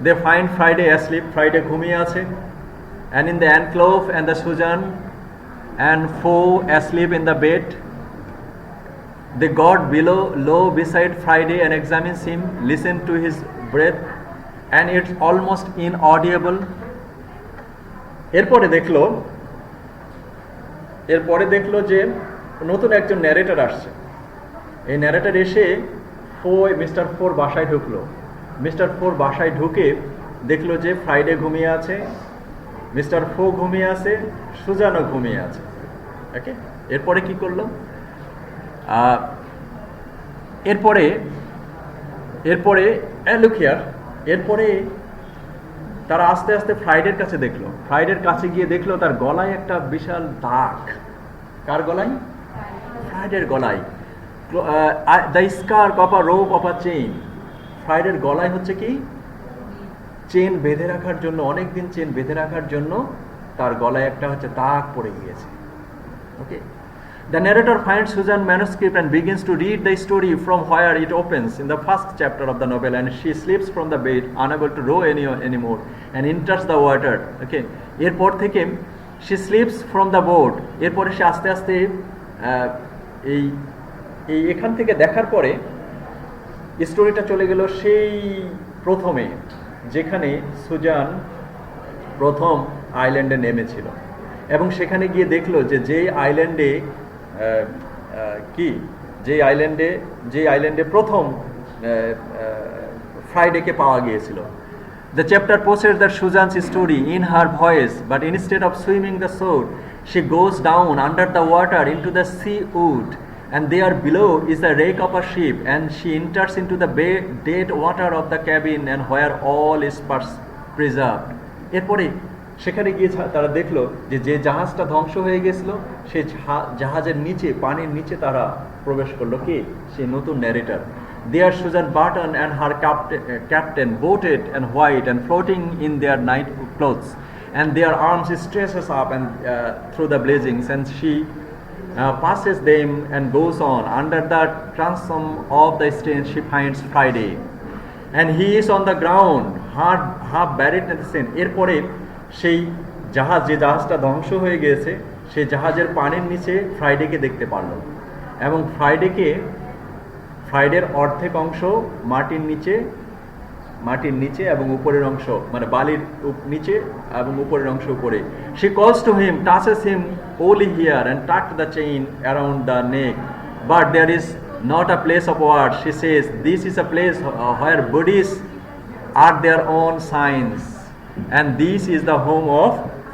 They find Friday asleep, Friday ঘুমিয়ে আছে। অ্যান্ড ইন দ্য অ্যানক্লোভ and the Susan and Foe asleep in the bed. They got low beside Friday and examines him, listen to his breath, and it's almost inaudible. এরপরে দেখলো যে নতুন একজন narrator আসছে। এই ন্যারেটর এসে মিস্টার ফোর বাসায় ঢুকলো। মিস্টার ফোর বাসায় ঢুকে দেখলো যে ফ্রাইডে ঘুমিয়ে আছে, মিস্টার ফো ঘুমিয়ে আছে, সুজানও ঘুমিয়ে আছে। ওকে, এরপরে কি করলো, এরপরে তারা আস্তে আস্তে ফ্রাইডের কাছে দেখলো। ফ্রাইডের কাছে গিয়ে দেখলো তার গলায় একটা বিশাল দাগ। কার গলায়? ফ্রাইডের গলায়। The scarf of a rope of a chain. ফ্রাইডের গলায় হচ্ছে কি, চেন বেঁধে রাখার জন্য, অনেকদিন চেন বেঁধে রাখার জন্য তার গলায় একটা হচ্ছে দাগ পড়ে গিয়েছে। ওকে, the narrator finds Susan manuscript and begins to read the story from where it opens in the first chapter of the novel, and she slips from the bed unable to row anymore and enters the water. Okay, এরপর থেকে she slips from the boat. এরপরে সে আস্তে আস্তে এখান থেকে দেখার পরে স্টোরিটা চলে গেল সেই প্রথমে, যেখানে সুজান প্রথম আইল্যান্ডে নেমেছিল এবং সেখানে গিয়ে দেখলো যে যেই আইল্যান্ডে যে আইল্যান্ডে প্রথম ফ্রাইডেকে পাওয়া গিয়েছিল. The chapter proceeds that Susan's story in her voice, but instead of swimming the shore, she goes down under the water into the sea wood, and there below is the wreck of a ship, and she enters into the dead water of the cabin, and where all is preserved. এরপরে সেখানে গিয়ে তারা দেখলো যে যে জাহাজটা ধ্বংস হয়ে গেছিল সেই জাহাজের নিচে, পানির নিচে তারা প্রবেশ করলো. কি? সেই নতুন narrator. There Susan Barton and her captain, boated and white and floating in their night clothes, and their arms stretches up and through the blazings, and she passes them and goes on. Under the transom of the stern she finds Friday, and he is on the ground, half buried in the sand. এরপরে সেই যে জাহাজটা ধ্বংস হয়ে গিয়েছে সেই জাহাজের পানির নিচে ফ্রাইডেকে দেখতে পারলো এবং ফ্রাইডের অর্ধেক অংশ মাটির নিচে এবং উপরের অংশ মানে বালির নিচে এবং উপরের অংশ উপরে. She calls to him, touches him only here and tucked the chain around the neck, but there is not a place of words. She says, this is a place where bodies are their own signs, and this is the home of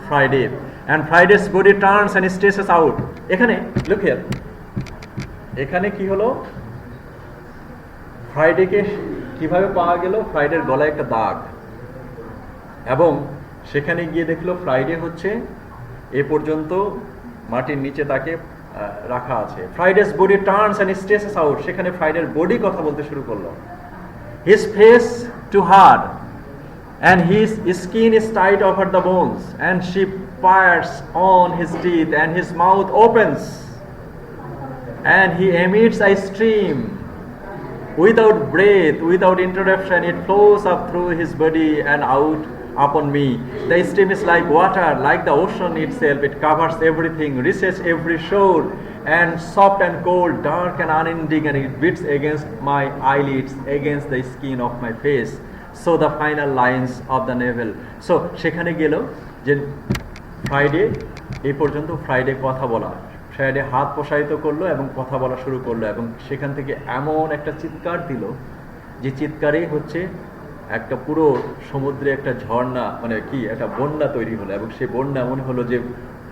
Friday, and Friday's body turns and stretches out. এখানে look here, এখানে কি হলো? ফ্রাইডেকে কিভাবে পাওয়া গেল? ফ্রাইডের গলায় একটা দাগ এবং সেখানে গিয়ে দেখলো ফ্রাইডে হচ্ছে এ পর্যন্ত মাটির নিচে তাকে রাখা আছে. ফ্রাইডে's body turns and stretches out. সেখানে ফ্রাইডের বডি কথা বলতে শুরু করলো. His face to her, and his skin is tight over the bones, and she peers on his teeth, and his mouth opens, and he emits a stream without breath, without interruption. It flows up through his body and out upon me. The stream is like water, like the ocean itself. It covers everything, reaches every shore, and soft and cold, dark and unending, and it beats against my eyelids, against the skin of my face. So the final lines of the novel. So সেখানে গেল যে Friday এই পর্যন্ত Friday কথা বলা, Friday হাত প্রসারিত করলো এবং কথা বলা শুরু করলো এবং সেখান থেকে এমন একটা চিৎকার দিল যে চিৎকারেই হচ্ছে একটা পুরো সমুদ্রে একটা ঝর্ণা মানে কি একটা বন্যা তৈরি হলো এবং সেই বন্যা মনে হলো যে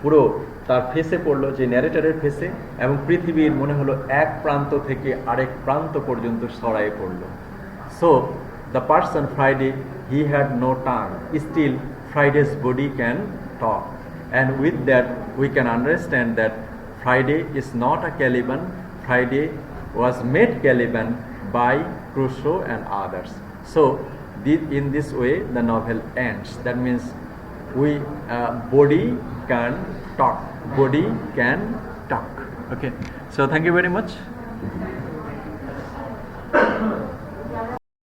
পুরো তার ফেসে পড়লো, যে ন্যারেটরের ফেসে, এবং পৃথিবীর মনে হলো এক প্রান্ত থেকে আরেক প্রান্ত পর্যন্ত ছড়ায়ে পড়লো. So the person Friday, he had no tongue, still Friday's body can talk, and with that we can understand that Friday is not a Caliban. Friday was made Caliban by Crusoe and others. So in this way the novel ends. That means body can talk. Okay, so thank you very much.